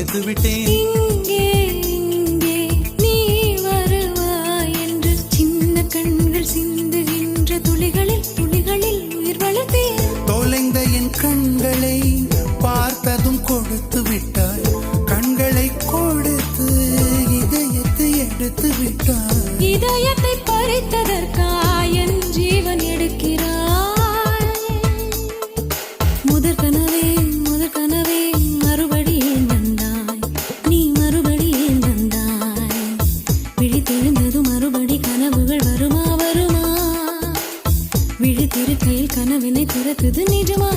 தொலைத்து விட்டேன். இங்கே இங்கே நீ வருவாய் என்று சின்ன கண்கள் சிந்துகின்ற துளிகளில் துளிகளில் உயிர் வளர்த்தேன். தொலைந்த என் கண்களை பார்த்ததும் கொடுத்து விட்டாய். கண்களை கொடுத்து இதயத்தை எடுத்து விட்டாய். இதயத்தை பறித்ததற்காய் என் ஜீவன் எடுக்கிறாய். முதற் கனவே மறுபடியும் வந்தாய். நீ மறுபடியும் வந்தாய். விழித்தெழுந்தது மறுபடி கனவுகள் வருமா வருமா? விழித்திருக்கையில் கனவினை துரத்துது நிஜமா?